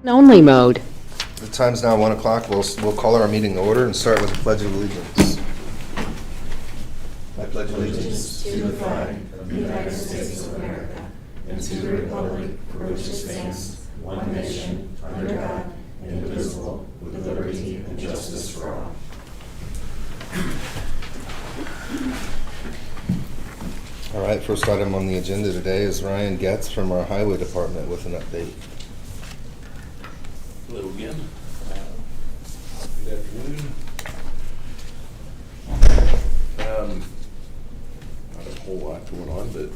Only mode. The time's now 1 o'clock. We'll call our meeting to order and start with the Pledge of Allegiance. I pledge allegiance to the flag of the United States of America and to the republic for which it stands, one nation, under God, indivisible, with liberty and justice for all. All right, first item on the agenda today is Ryan Getz from our Highway Department with an update. Hello again. Good afternoon. Not a whole lot going on, but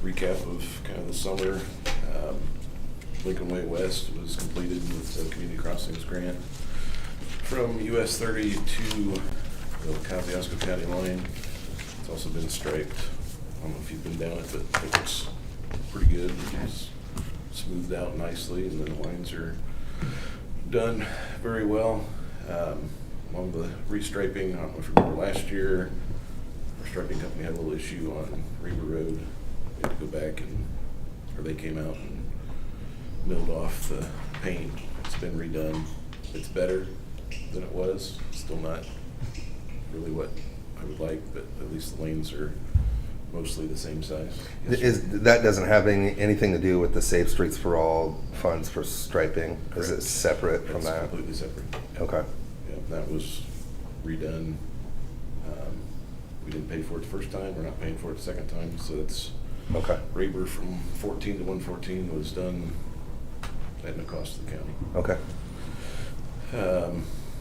recap of kind of the summer. Lincoln Way West was completed with the Community Crossings grant from US 30 to the Kosciuszko County line. It's also been striped. I don't know if you've been down it, but it looks pretty good. It's smoothed out nicely, and the lines are done very well. Along the restriping, I don't know if you remember last year, our striping company had a little issue on Reber Road. We had to go back or they came out and milled off the paint. It's been redone. It's better than it was. Still not really what I would like, but at least the lanes are mostly the same size. That doesn't have anything to do with the Safe Streets for All funds for striping? Correct. Is it separate from that? It's completely separate. Okay. Yeah, that was redone. We didn't pay for it the first time. We're not paying for it the second time. So it's okay. Reber from 14 to 114 was done at no cost to the county. Okay.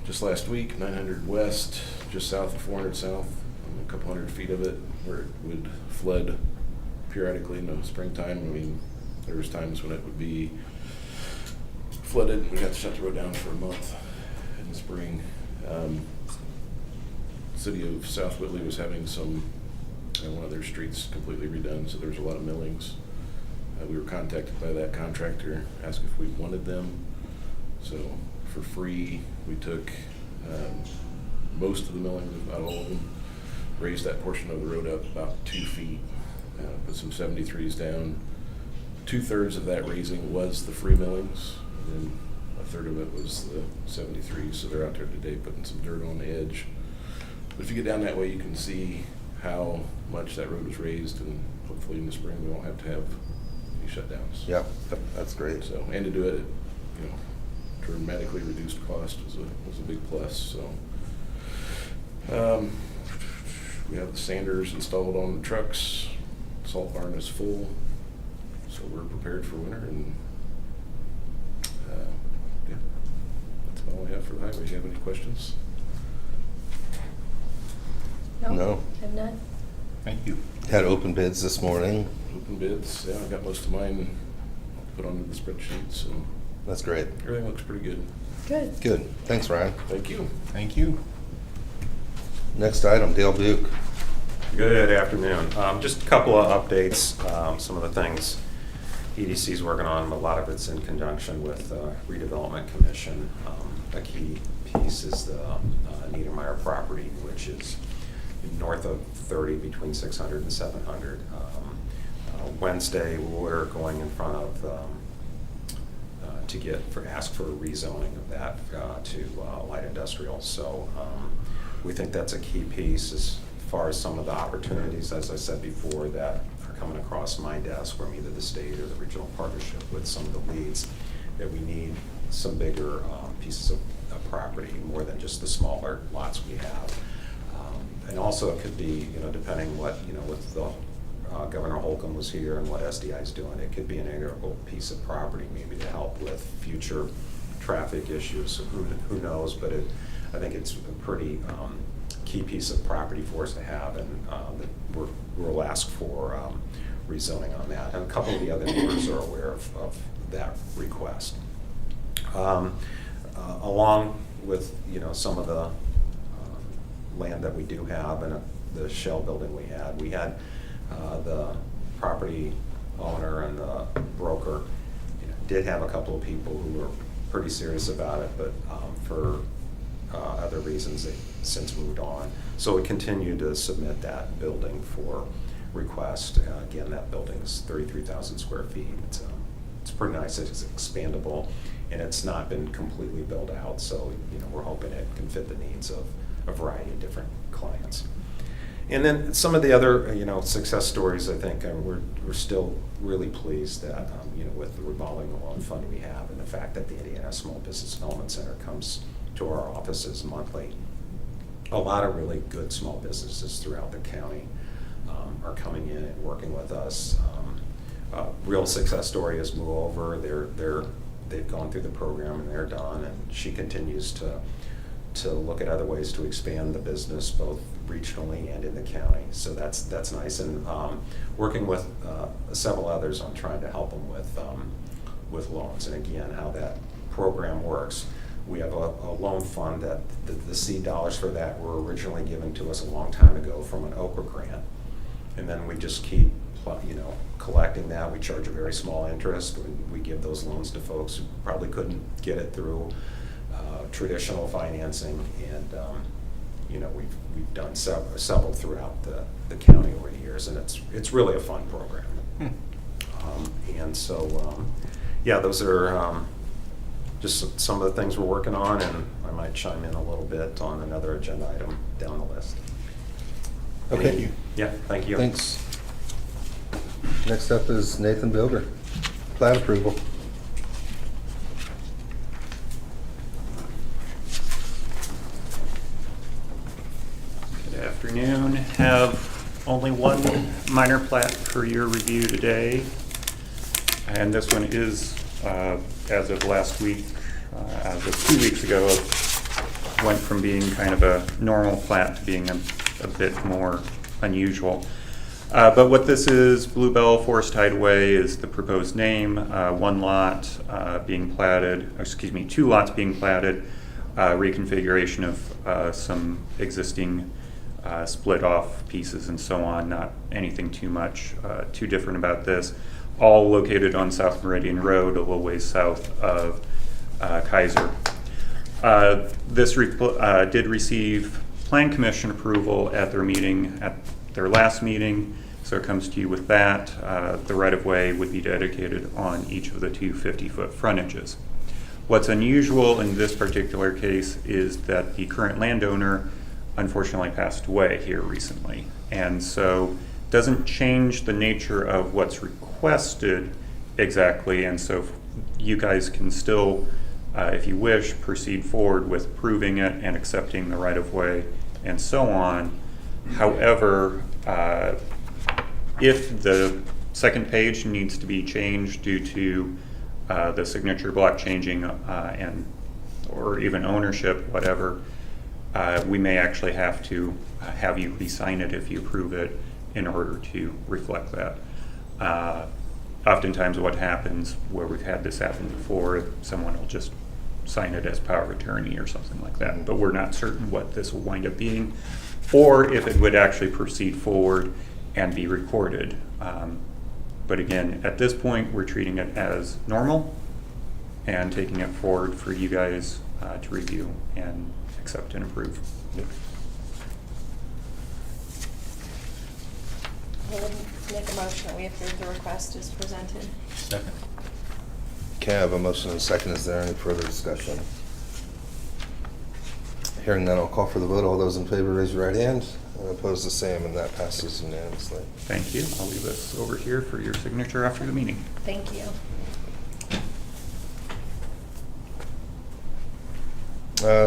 Just last week, 900 west, just south of 400 south, a couple hundred feet of it, where it would flood periodically in the springtime. I mean, there was times when it would be flooded. We had to shut the road down for a month in the spring. City of South Whitley was having one of their streets completely redone, so there was a lot of millings. We were contacted by that contractor, asked if we wanted them. So for free, we took most of the millings, about all of them, raised that portion of the road up about 2 feet, put some 73s down. 2/3 of that raising was the free millings, and then 1/3 of it was the 73s. So they're out there today putting some dirt on the edge. But if you get down that way, you can see how much that road was raised, and hopefully in the spring we won't have to have any shutdowns. Yeah, that's great. So, and to do it, dramatically reduced cost was a big plus. So, we have the sanders installed on the trucks. Salt barn is full, so we're prepared for winter. And yeah, that's all I have for the highway. Do you have any questions? No. I have none. Thank you. Had open bids this morning. Open bids. Yeah, I got most of mine put onto the spreadsheet, so That's great. everything looks pretty good. Good. Good. Thanks, Ryan. Thank you. Thank you. Next item, Dale Buuck. Good afternoon. Just a couple of updates. Some of the things EDC's working on, a lot of it's in conjunction with Redevelopment Commission. A key piece is the Niedermeyer property, which is north of 30, between 600 and 700. Wednesday, we're going in front of ask for a rezoning of that to light industrial. So we think that's a key piece as far as some of the opportunities, as I said before, that are coming across my desk from either the state or the regional partnership with some of the leads, that we need some bigger pieces of property, more than just the smaller lots we have. And also it could be, depending what, with the Governor Holcomb was here and what SDI is doing, it could be an integral piece of property maybe to help with future traffic issues. Who knows? But I think it's a pretty key piece of property for us to have, and we'll ask for rezoning on that. And a couple of the other neighbors are aware of that request. Along with some of the land that we do have and the shell building we had the property owner and the broker did have a couple of people who were pretty serious about it, but for other reasons they since moved on. So we continue to submit that building for request. Again, that building is 33,000 square feet. It's it's pretty nice. It's expandable, and it's not been completely built out. So we're hoping it can fit the needs of a variety of different clients. And then some of the other success stories. I think we're still really pleased that with the revolving loan fund we have, and the fact that the Indiana Small Business Development Center comes to our offices monthly. A lot of really good small businesses throughout the county are coming in and working with us. Real success story is Moreover. They've gone through the program and they're done, and she continues to look at other ways to expand the business both regionally and in the county. So that's nice, and working with several others on trying to help them with loans. And again, how that program works. We have a loan fund that the seed dollars for that were originally given to us a long time ago from an Okra grant, and then we just keep collecting that. We charge a very small interest. We give those loans to folks who probably couldn't get it through traditional financing, and we've done several throughout the county over the years, and it's really a fun program. And so those are just some of the things we're working on, and I might chime in a little bit on another agenda item down the list. Okay. Thank you. Yeah, thank you. Thanks. Next up is Nathan Bilger, plat approval. Good afternoon. Have only one minor plat for your review today. And this one is, as of last week, as of 2 weeks ago, went from being kind of a normal plat to being a bit more unusual. But what this is, Bluebell Forest Hideaway is the proposed name. One lot being platted, excuse me, 2 lots being platted, reconfiguration of some existing split off pieces and so on. Not anything too different about this. All located on South Meridian Road, a little ways south of Kaiser. This did receive Plan Commission approval at their last meeting, so it comes to you with that. The right-of-way would be dedicated on each of the 2 50-foot frontages. What's unusual in this particular case is that the current landowner unfortunately passed away here recently, and so doesn't change the nature of what's requested exactly, and so you guys can still, if you wish, proceed forward with approving it and accepting the right-of-way and so on. However, if the second page needs to be changed due to the signature block changing or even ownership, whatever, we may actually have to have you re-sign it if you approve it in order to reflect that. Oftentimes what happens, where we've had this happen before, someone will just sign it as power of attorney or something like that, but we're not certain what this will wind up being, or if it would actually proceed forward and be recorded. But again, at this point, we're treating it as normal and taking it forward for you guys to review and accept and approve. I would make a motion that we approve the request as presented. Second. Okay, I have a motion and a second. Is there any further discussion? Hearing none, I'll call for the vote. All those in favor, raise your right hand. And opposed, the same, and that passes unanimously. Thank you. I'll leave this over here for your signature after the meeting. Thank you.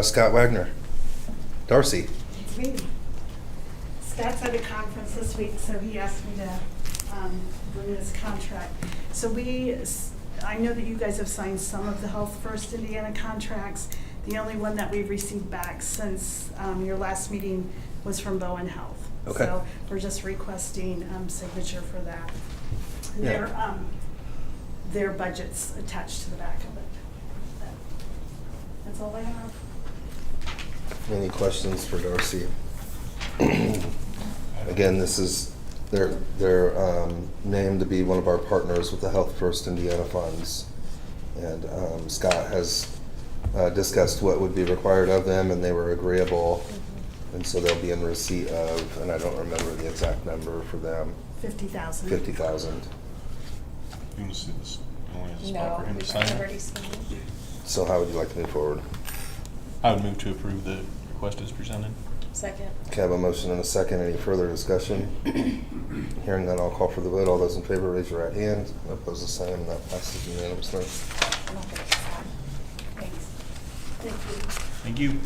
Scott Wagner. Darcy. It's me. Scott's at a conference this week, so he asked me to bring this contract. So I know that you guys have signed some of the Health First Indiana contracts. The only one that we've received back since your last meeting was from Bowen Health. Okay. So we're just requesting signature for that. And Yeah. their budget's attached to the back of it. That's all I have. Any questions for Darcy? Again, this is they're named to be one of our partners with the Health First Indiana funds, and Scott has discussed what would be required of them, and they were agreeable, and so they'll be in receipt of, and I don't remember the exact number for them. 50,000. 50,000. You want to see this Only a spot No, for him to I've sign. already seen it. So how would you like to move forward? I would move to approve the request as presented. Second. Okay, I have a motion and a second. Any further discussion? Hearing none, I'll call for the vote. All those in favor, raise your right hand. Opposed, the same, and that passes unanimously. I'm not gonna sign. Thanks. Thank you. Thank you.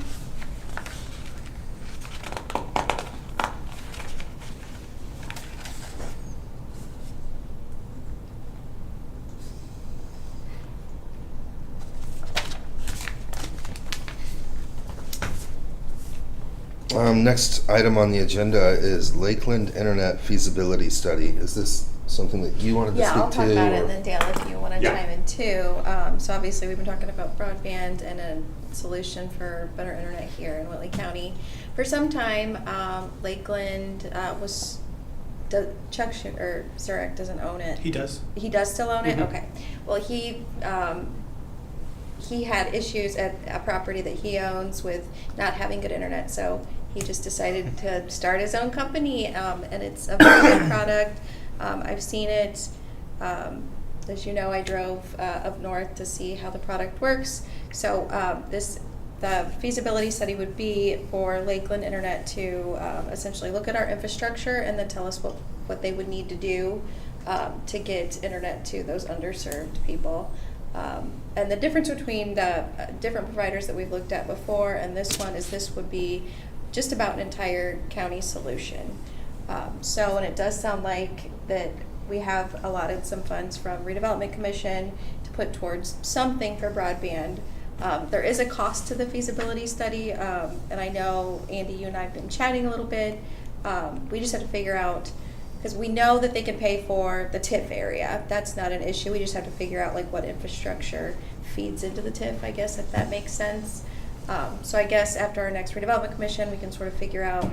Next item on the agenda is Lakeland Internet Feasibility Study. Is this something that you wanted to Yeah, speak I'll to? talk about it, or- and then Dale, if you want to Yeah. chime in too. So obviously, we've been talking about broadband and a solution for better internet here in Whitley County. For some time, Lakeland Chuck Zurek doesn't own it. He does. He does still own it? Mhm. Okay. Well, he had issues at a property that he owns with not having good internet, so he just decided to start his own company, and it's a very good product. I've seen it. As you know, I drove up north to see how the product works. So the feasibility study would be for Lakeland Internet to essentially look at our infrastructure and then tell us what they would need to do to get internet to those underserved people. And the difference between the different providers that we've looked at before and this one is this would be just about an entire county solution. And it does sound like that we have allotted some funds from Redevelopment Commission to put towards something for broadband. There is a cost to the feasibility study, and I know, Andy, you and I have been chatting a little bit. We just have to figure out, because we know that they can pay for the TIF area. That's not an issue. We just have to figure out like what infrastructure feeds into the TIF, I guess, if that makes sense. So I guess after our next redevelopment commission, we can sort of figure out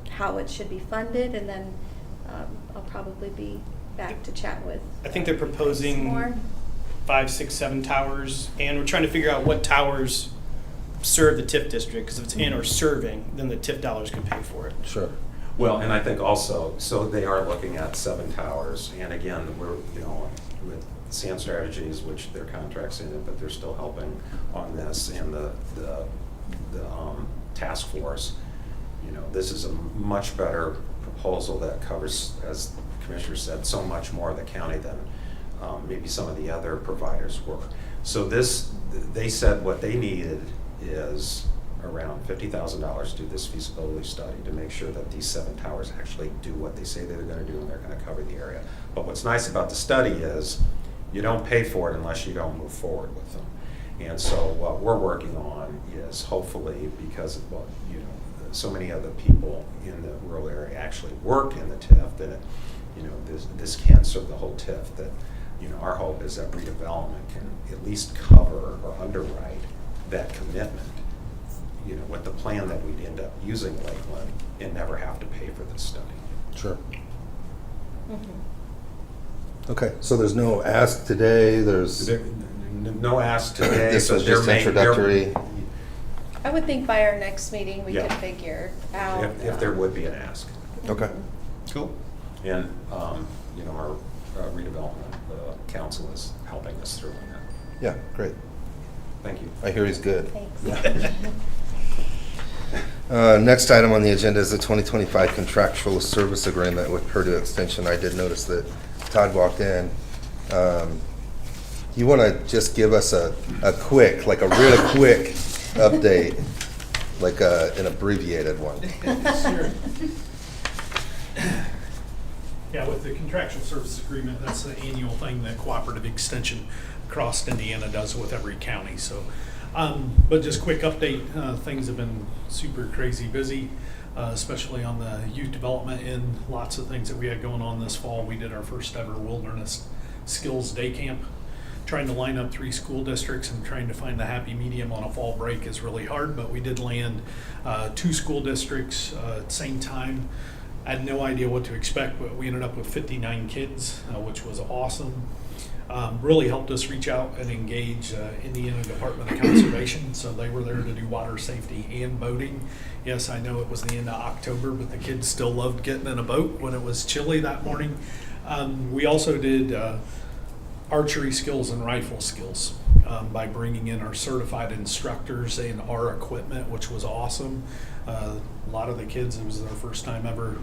how it should be funded, and then I'll probably be back to chat with. I think they're some proposing more. 5, 6, 7 towers, and we're trying to figure out what towers serve the TIF district, because if it's in or serving, then the TIF dollars can pay for it. Sure. Well, and I think also, so they are looking at 7 towers, and again, we're, with Sand Strategies, which their contract's in it, but they're still helping on this, and the task force. This is a much better proposal that covers, as the Commissioner said, so much more of the county than maybe some of the other providers were. So they said what they needed is around $50,000 to do this feasibility study to make sure that these 7 towers actually do what they say they're going to do, and they're going to cover the area. But what's nice about the study is you don't pay for it unless you don't move forward with them. And so what we're working on is hopefully, because so many other people in the rural area actually work in the TIF, that this can serve the whole TIF. That our hope is that redevelopment can at least cover or underwrite that commitment. With the plan that we'd end up using Lakeland and never have to pay for this study. Sure. Mhm. Okay, so there's no ask today, there's, No ask today. this so was they're just they're- introductory. I would think by our next meeting, we Yeah. could figure out. If there would be an ask. Okay. Cool. And, our redevelopment council is helping us through on that. Yeah, great. Thank you. I hear he's good. Thanks. Next item on the agenda is the 2025 contractual service agreement with Purdue Extension. I did notice that Todd walked in. You want to just give us a quick, like a really quick update, like an abbreviated one? Sure. Yeah, with the contractual service agreement, that's the annual thing that Cooperative Extension across Indiana does with every county. So, but just quick update, things have been super crazy busy, especially on the youth development end. Lots of things that we had going on this fall. We did our first ever wilderness skills day camp. Trying to line up 3 school districts and trying to find the happy medium on a fall break is really hard, but we did land 2 school districts at the same time. I had no idea what to expect, but we ended up with 59 kids, which was awesome. Really helped us reach out and engage Indiana Department of Conservation, so they were there to do water safety and boating. Yes, I know it was the end of October, but the kids still loved getting in a boat when it was chilly that morning. We also did archery skills and rifle skills by bringing in our certified instructors and our equipment, which was awesome. A lot of the kids, it was their first time ever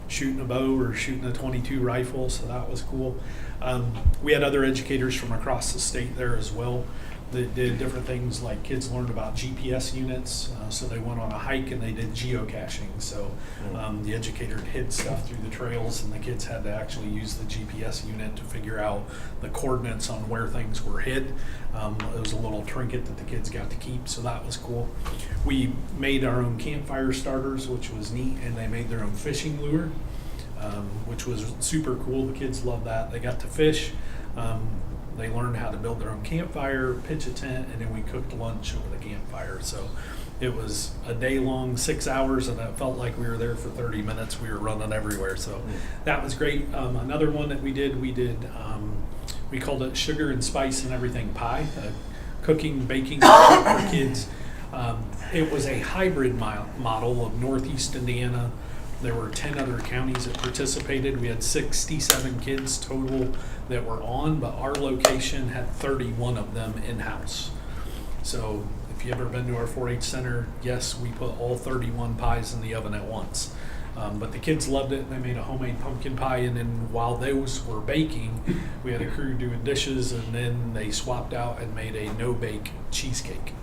shooting a bow or shooting a .22 rifle, so that was cool. We had other educators from across the state there as well that did different things, like kids learned about GPS units, so they went on a hike and they did geocaching. So the educator hid stuff through the trails and the kids had to actually use the GPS unit to figure out the coordinates on where things were hid. It was a little trinket that the kids got to keep, so that was cool. We made our own campfire starters, which was neat, and they made their own fishing lure, which was super cool. The kids loved that. They got to fish. They learned how to build their own campfire, pitch a tent, and then we cooked lunch over the campfire. So it was a day long, 6 hours, and it felt like we were there for 30 minutes. We were running everywhere. So that was great. Another one that we did, we called it Sugar and Spice and Everything Pie, cooking, baking for kids. It was a hybrid model of Northeast Indiana. There were 10 other counties that participated. We had 67 kids total that were on, but our location had 31 of them in-house. So if you've ever been to our 4-H center, yes, we put all 31 pies in the oven at once. But the kids loved it. They made a homemade pumpkin pie, and then while those were baking, we had a crew doing dishes, and then they swapped out and made a no-bake cheesecake.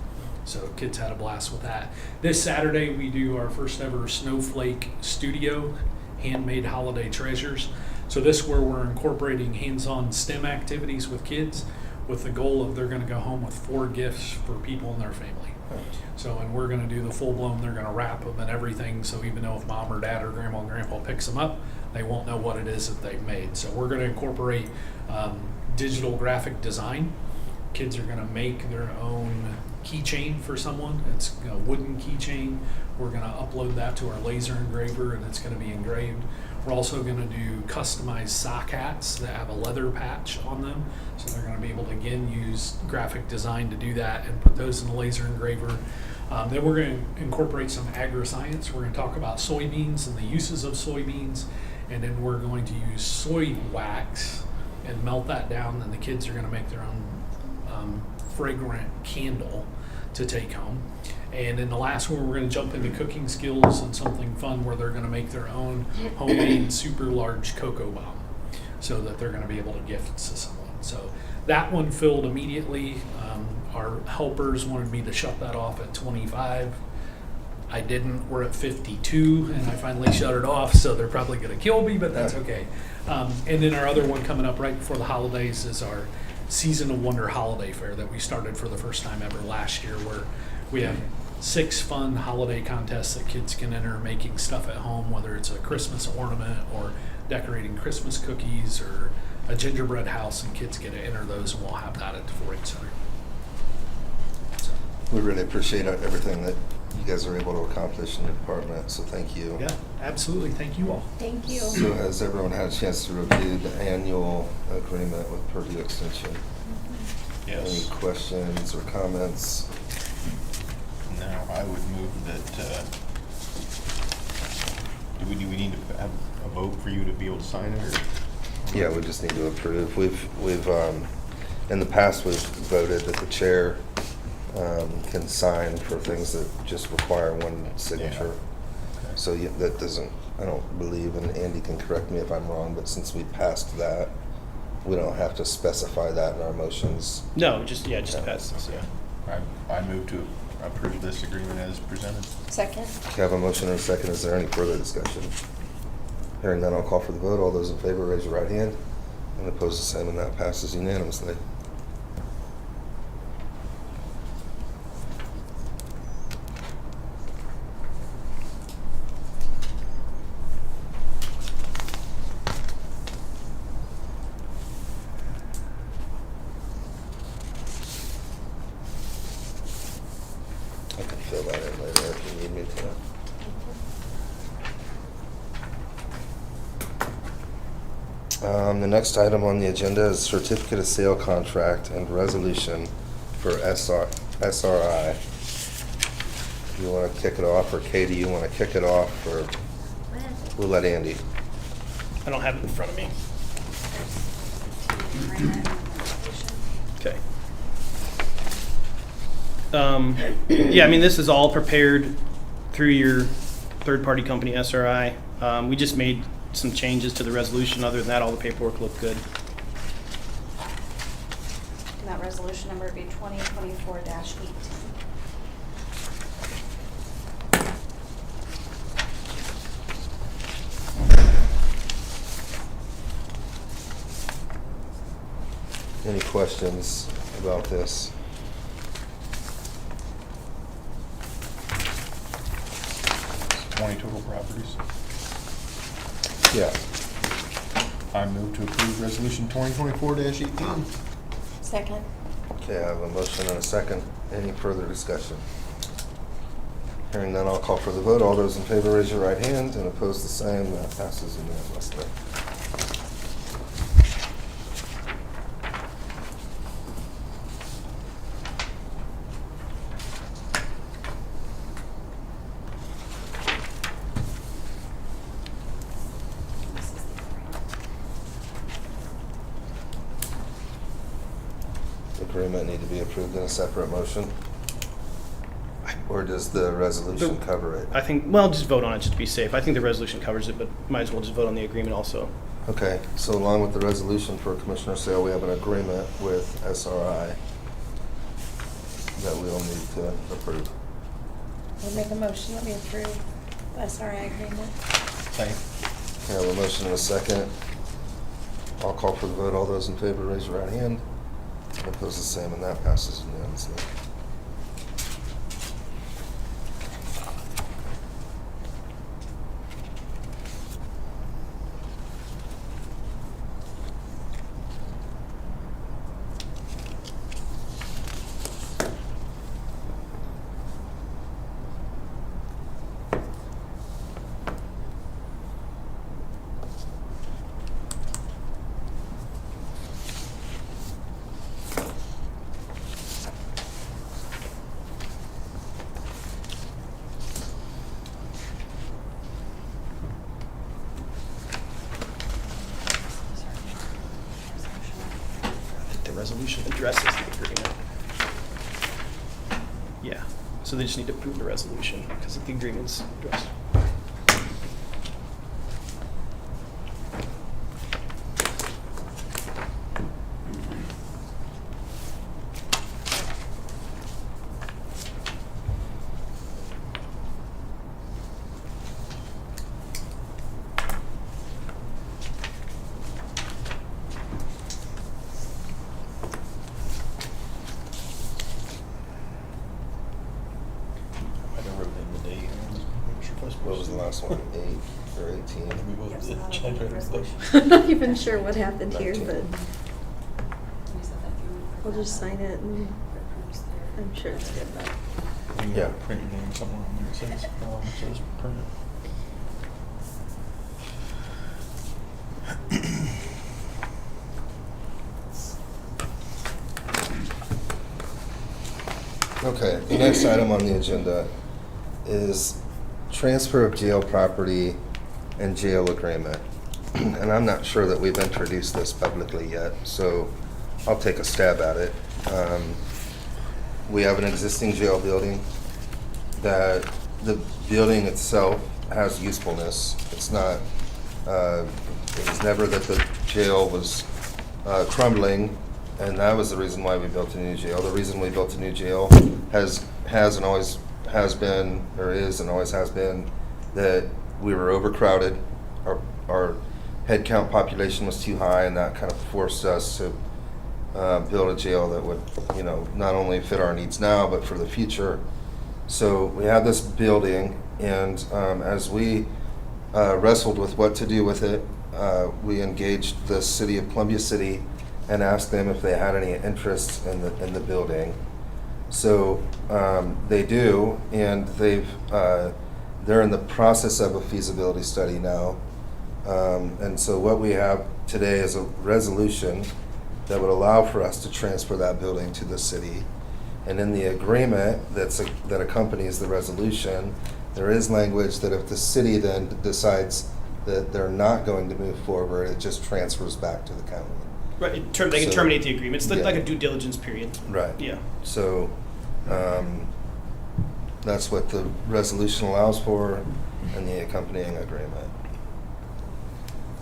So kids had a blast with that. This Saturday, we do our first ever Snowflake Studio, handmade holiday treasures. So this where we're incorporating hands-on STEM activities with kids with the goal of they're gonna go home with 4 gifts for people in their family. So, and we're gonna do the full-blown, they're gonna wrap them and everything, so even though if mom or dad or grandma and grandpa picks them up, they won't know what it is that they've made. So we're gonna incorporate digital graphic design. Kids are gonna make their own keychain for someone. It's a wooden keychain. We're going to upload that to our laser engraver, and it's going to be engraved. We're also going to do customized sock hats that have a leather patch on them, so they're going to be able to again use graphic design to do that and put those in the laser engraver. Then we're going to incorporate some agri-science. We're going to talk about soybeans and the uses of soybeans, and then we're going to use soy wax and melt that down, and the kids are going to make their own fragrant candle to take home. And in the last one, we're going to jump into cooking skills and something fun where they're going to make their own homemade super large cocoa bomb so that they're going to be able to gift to someone. So that one filled immediately. Our helpers wanted me to shut that off at 25. I didn't. We're at 52, and I finally shut it off, so they're probably going to kill me, but that's okay. And then our other one coming up right before the holidays is our Season of Wonder Holiday Fair that we started for the first time ever last year, where we have 6 fun holiday contests that kids can enter making stuff at home, whether it's a Christmas ornament or decorating Christmas cookies or a gingerbread house, and kids get to enter those, and we'll have that at the 4-H Center. So. We really appreciate everything that you guys are able to accomplish in the department, so thank you. Yeah, absolutely. Thank you all. Thank you. So has everyone had a chance to review the annual agreement with Purdue Extension? Any questions or comments? No, I would move that, do we need to have a vote for you to be able to sign it, or? Yeah, we just need to approve. We've in the past, we've voted that the chair can sign for things that just require one signature. Yeah. Okay. So that doesn't, I don't believe, and Andy can correct me if I'm wrong, but since we passed that, we don't have to specify that in our motions. No, just pass this. Yeah. I move to approve this agreement as presented. Second. Okay, I have a motion and a second. Is there any further discussion? Hearing none, I'll call for the vote. All those in favor, raise your right hand. And opposed, the same, and that passes unanimously. I can fill that in later if you need me to. The next item on the agenda is certificate of sale contract and resolution for SRI. Do you want to kick it off, or Katie, you want to kick it off, or we'll let Andy? I don't have it in front of me. Yeah, I mean, this is all prepared through your third-party company, SRI. We just made some changes to the resolution. Other than that, all the paperwork looked good. And that resolution number would be 2024-18. Any questions about this? 20 total properties. Yeah. I move to approve resolution 2024-18. Second. Okay, I have a motion and a second. Any further discussion? Hearing none, I'll call for the vote. All those in favor, raise your right hand, and opposed, the same. That passes unanimously. Agreement need to be approved in a separate motion? Or does the resolution cover it? I think, well, just vote on it just to be safe. I think the resolution covers it, but might as well just vote on the agreement also. Okay, so along with the resolution for Commissioner Sale, we have an agreement with SRI that we'll need to approve. I'll make a motion that we approve the SRI agreement. Second. I have a motion and a second. I'll call for the vote. All those in favor, raise your right hand. Opposed, the same, and that passes unanimously. The resolution addresses the agreement. Yeah, so they just need to approve the resolution because the agreement's addressed. I never wrote in the date. What was the last one? 8 or 18? We both Yes, did. that'll Check be the it. resolution. I'm not even sure what happened here, 19. but You said that you we'll just sign it and approves their- I'm sure it's good, but. You Yeah. gotta print your name somewhere on there. It says permit. Okay, the next item on the agenda is transfer of jail property and jail agreement. And I'm not sure that we've introduced this publicly yet, so I'll take a stab at it. We have an existing jail building that the building itself has usefulness. It's not, it was never that the jail was crumbling, and that was the reason why we built a new jail. The reason we built a new jail has and always has been, or is and always has been, that we were overcrowded. Our head count population was too high, and that kind of forced us to build a jail that would, not only fit our needs now, but for the future. So we had this building, and as we wrestled with what to do with it, we engaged the city of Columbia City and asked them if they had any interest in the building. So they do, and they're in the process of a feasibility study now. And so what we have today is a resolution that would allow for us to transfer that building to the city. And in the agreement that accompanies the resolution, there is language that if the city then decides that they're not going to move forward, it just transfers back to the county. Right, they can So- terminate the agreement. It's Yeah. like a due diligence period. Right. Yeah. So That's what the resolution allows for and the accompanying agreement.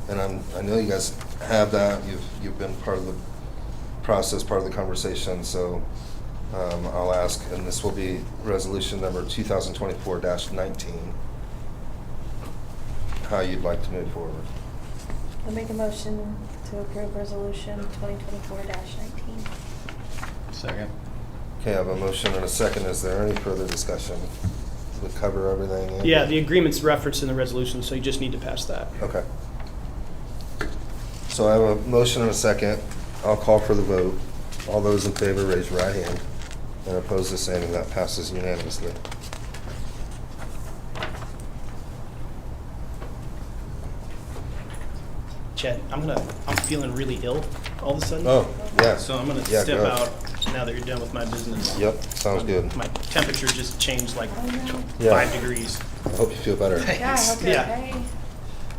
And I know you guys have that. You've been part of the process, part of the conversation. So I'll ask, and this will be resolution number 2024-19, how you'd like to move forward. I'll make a motion to approve resolution 2024-19. Second. Okay, I have a motion and a second. Is there any further discussion? Would cover everything? Andy? Yeah, the agreement's referenced in the resolution, so you just need to pass that. Okay. So I have a motion and a second. I'll call for the vote. All those in favor, raise your right hand. And opposed, the same, and that passes unanimously. Chad, I'm feeling really ill all of a sudden. Oh, yeah. So I'm gonna Yeah, step go. out now that you're done with my business. Yep, sounds good. My temperature just changed like Yeah. 5 degrees. I hope you feel better. Yeah, I hope you're Yeah. okay.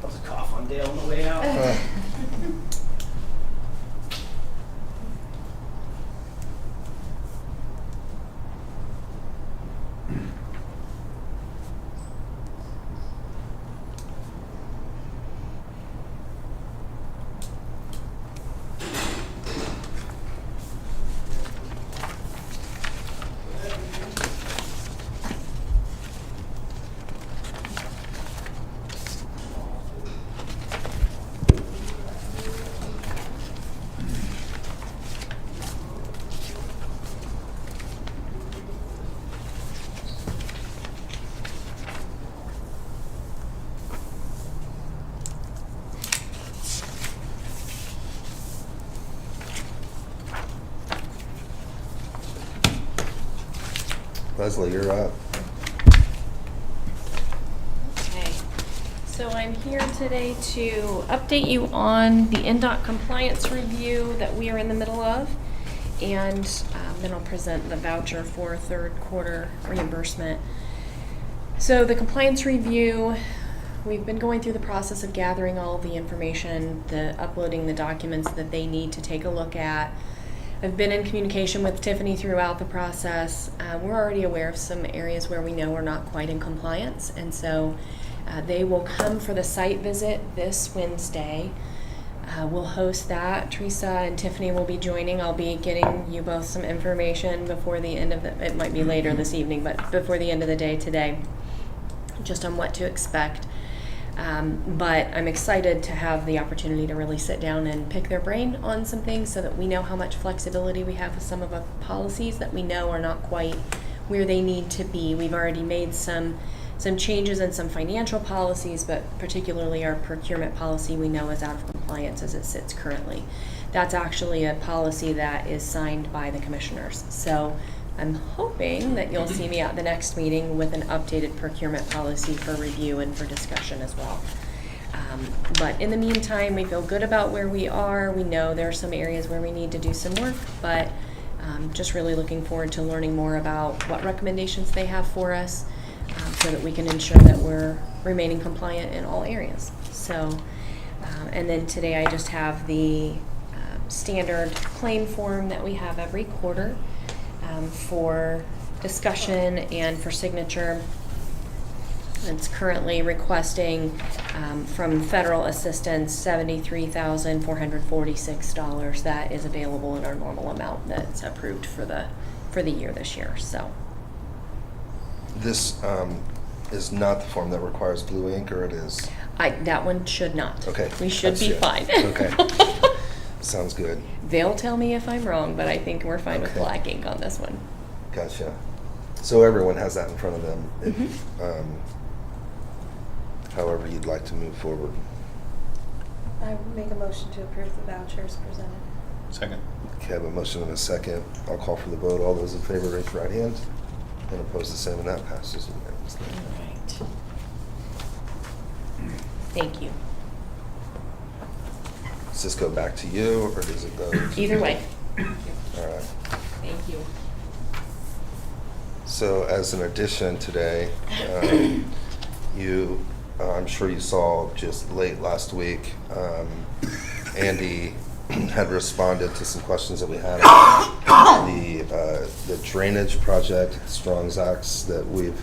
That was a cough on Dale on the way out. Leslie, you're up. Okay, so I'm here today to update you on the NDOT compliance review that we are in the middle of, and then I'll present the voucher for third quarter reimbursement. So the compliance review, we've been going through the process of gathering all of the information, uploading the documents that they need to take a look at. I've been in communication with Tiffany throughout the process. We're already aware of some areas where we know we're not quite in compliance, and so they will come for the site visit this Wednesday. We'll host that. Teresa and Tiffany will be joining. I'll be getting you both some information before the end of it might be later this evening, but before the end of the day today, just on what to expect. But I'm excited to have the opportunity to really sit down and pick their brain on some things so that we know how much flexibility we have with some of our policies that we know are not quite where they need to be. We've already made some changes in some financial policies, but particularly our procurement policy we know is out of compliance as it sits currently. That's actually a policy that is signed by the commissioners. So I'm hoping that you'll see me at the next meeting with an updated procurement policy for review and for discussion as well. But in the meantime, we feel good about where we are. We know there are some areas where we need to do some work, but just really looking forward to learning more about what recommendations they have for us so that we can ensure that we're remaining compliant in all areas. So, and then today I just have the standard claim form that we have every quarter. For discussion and for signature. It's currently requesting from federal assistance $73,446. That is available in our normal amount that's approved for the year this year. So This is not the form that requires blue ink, or it is? that one should not. Okay. We should be fine. Okay. Sounds good. They'll tell me if I'm wrong, but I think we're fine with Okay. black ink on this one. Gotcha. So everyone has that in front of them. However you'd like to move forward. I will make a motion to approve the vouchers presented. Second. Okay, I have a motion and a second. I'll call for the vote. All those in favor, raise your right hand. And opposed, the same, and that passes unanimously. All right. Thank you. Does this go back to you, or does it go? to- Either way. All right. Thank you. So as an addition today, I'm sure you saw just late last week, Andy had responded to some questions that we had about the drainage project, Strong's Acts, that we've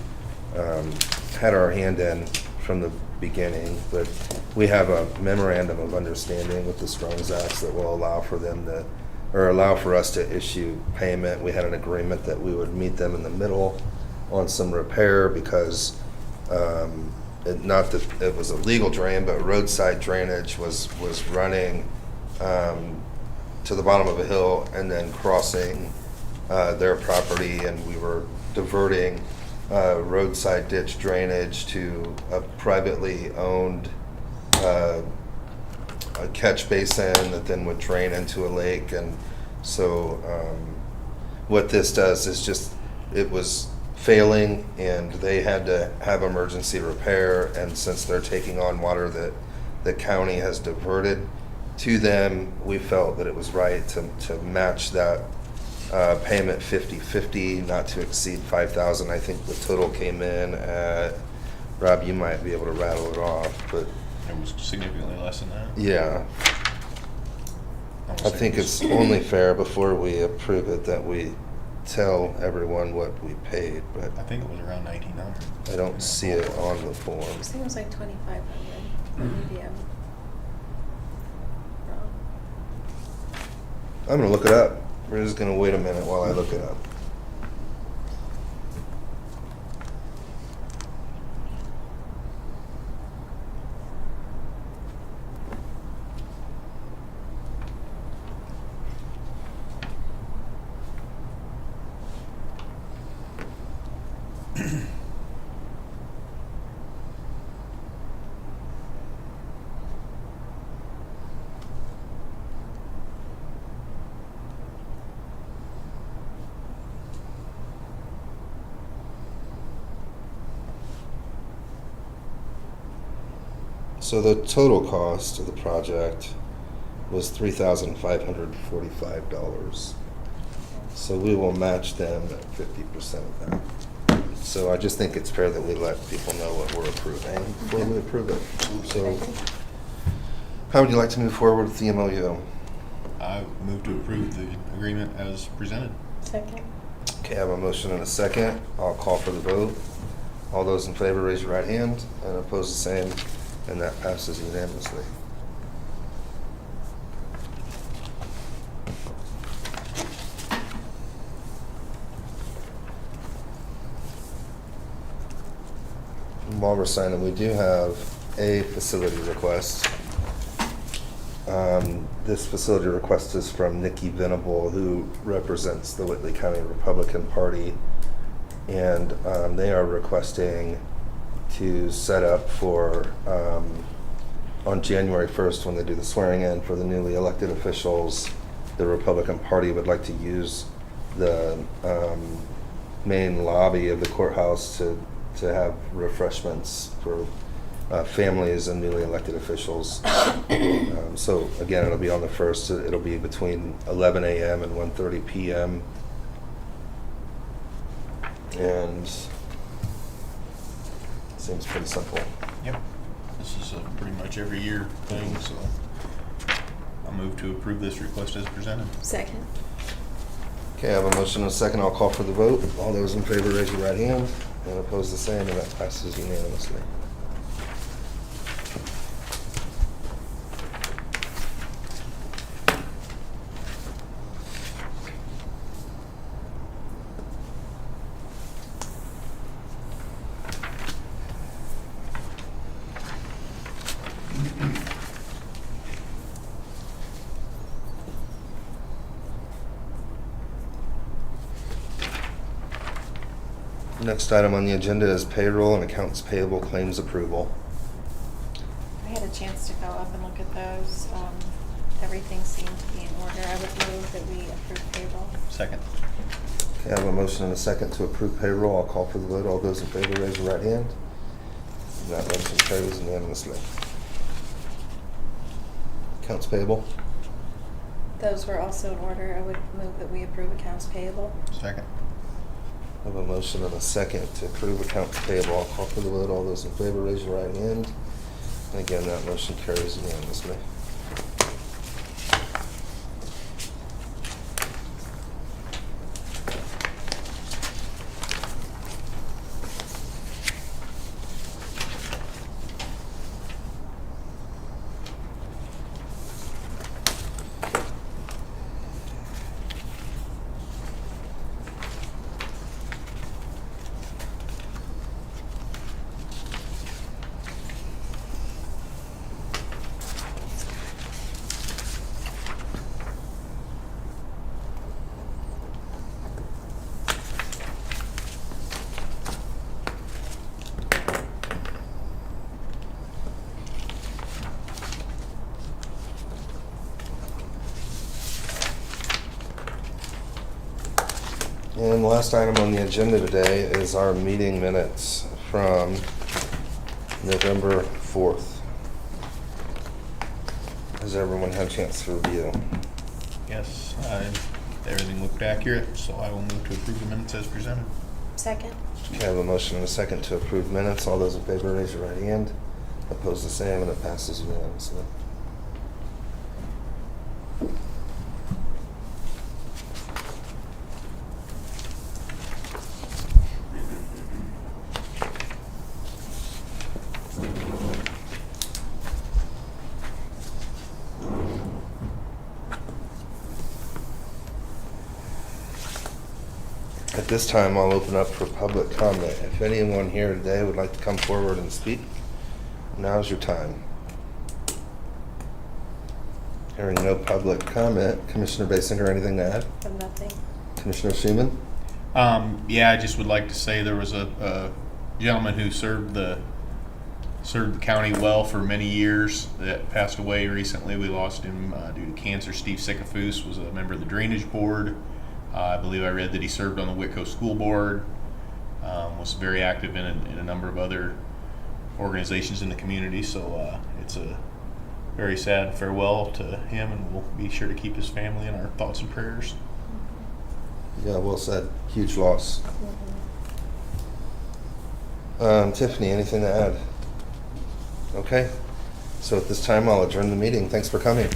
had our hand in from the beginning, but we have a memorandum of understanding with the Strong's Acts that will allow for them to, or allow for us to issue payment. We had an agreement that we would meet them in the middle on some repair because not that it was a legal drain, but roadside drainage was running to the bottom of a hill and then crossing their property, and we were diverting roadside ditch drainage to a privately owned a catch basin that then would drain into a lake. And so what this does is just, it was failing and they had to have emergency repair, and since they're taking on water that the county has diverted to them, we felt that it was right to match that payment 50-50, not to exceed $5,000. I think the total came in at, Rob, you might be able to rattle it off, but It was significantly less than that. yeah. I think it's only fair before we approve it that we tell everyone what we paid, but I think it was around 1,900. I don't see it on the form. I think it was like 2,500, or maybe I'm wrong. I'm gonna look it up. We're just gonna wait a minute while I look it up. So the total cost of the project was $3,545. So we will match them at 50% of that. So I just think it's fair that we let people know what we're approving before we approve it. So how would you like to move forward with the MOU? I move to approve the agreement as presented. Second. Okay, I have a motion and a second. I'll call for the vote. All those in favor, raise your right hand, and oppose the same, and that passes unanimously. While we're signing, we do have a facility request. This facility request is from Nikki Venable, who represents the Whitley County Republican Party, and they are requesting to set up for on January 1st, when they do the swearing in for the newly elected officials. The Republican Party would like to use the main lobby of the courthouse to have refreshments for families and newly elected officials. So again, it'll be on the 1st. It'll be between 11 a.m. and 1:30 p.m. And seems pretty simple. Yep. This is a pretty much every year thing, so I'll move to approve this request as presented. Second. Okay, I have a motion and a second. I'll call for the vote. All those in favor, raise your right hand, and oppose the same, and that passes unanimously. Next item on the agenda is payroll and accounts payable claims approval. I had a chance to go up and look at those. Everything seemed to be in order. I would move that we approve payroll. Second. Okay, I have a motion and a second to approve payroll. I'll call for the vote. All those in favor, raise your right hand. And that motion carries unanimously. Accounts payable. Those were also in order. I would move that we approve accounts payable. Second. I have a motion and a second to approve accounts payable. I'll call for the vote. All those in favor, raise your right hand. And again, that motion carries unanimously. And the last item on the agenda today is our meeting minutes from November 4th. Has everyone had a chance to review? Yes, everything looked accurate, so I will move to approve the minutes as presented. Second? Okay, I have a motion and a second to approve minutes. All those in favor, raise your right hand. Opposed, the same, and it passes unanimously. At this time, I'll open up for public comment. If anyone here today would like to come forward and speak, now's your time. Hearing no public comment, Commissioner Basinger, anything to add? From nothing. Commissioner Schumann? Yeah, I just would like to say there was a gentleman who served the county well for many years that passed away recently. We lost him due to cancer. Steve Sycophus was a member of the Drainage Board. I believe I read that he served on the Whitco School Board, was very active in a number of other organizations in the community. So it's a very sad farewell to him, and we'll be sure to keep his family in our thoughts and prayers. Yeah, well said. Huge loss. Tiffany, anything to add? Okay. So at this time, I'll adjourn the meeting. Thanks for coming.